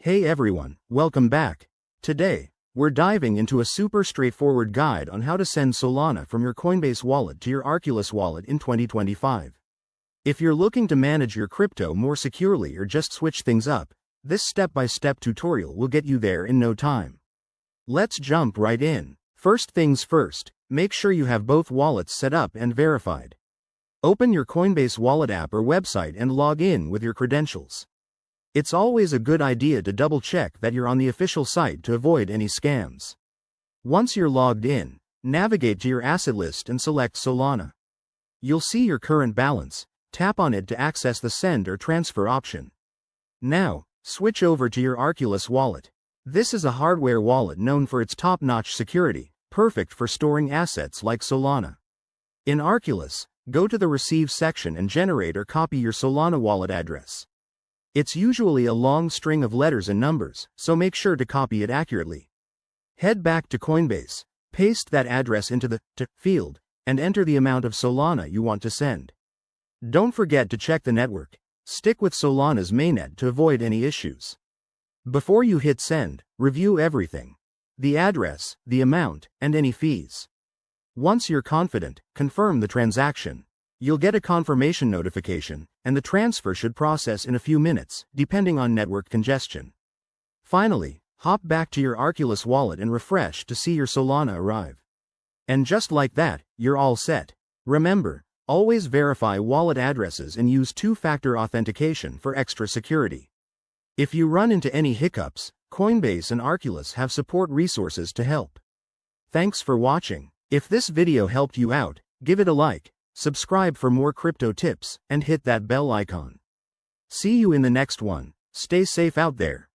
Hey everyone, welcome back. Today, we're diving into a super straightforward guide on how to send Solana from your Coinbase wallet to your Arculus wallet in 2025. If you're looking to manage your crypto more securely or just switch things up, this step-by-step tutorial will get you there in no time. Let's jump right in. First things first, make sure you have both wallets set up and verified. Open your Coinbase wallet app or website and log in with your credentials. It's always a good idea to double-check that you're on the official site to avoid any scams. Once you're logged in, navigate to your asset list and select Solana. You'll see your current balance. Tap on it to access the send or transfer option. Now, switch over to your Arculus wallet. This is a hardware wallet known for its top-notch security, perfect for storing assets like Solana. In Arculus, go to the Receive section and generate or copy your Solana wallet address. It's usually a long string of letters and numbers, so make sure to copy it accurately. Head back to Coinbase, paste that address into the "to" field, and enter the amount of Solana you want to send. Don't forget to check the network. Stick with Solana's mainnet to avoid any issues. Before you hit send, review everything: the address, the amount, and any fees. Once you're confident, confirm the transaction. You'll get a confirmation notification, and the transfer should process in a few minutes, depending on network congestion. Finally, hop back to your Arculus wallet and refresh to see your Solana arrive. And just like that, you're all set. Remember, always verify wallet addresses and use two-factor authentication for extra security. If you run into any hiccups, Coinbase and Arculus have support resources to help. Thanks for watching. If this video helped you out, give it a like. Subscribe for more crypto tips, and hit that bell icon. See you in the next one. Stay safe out there.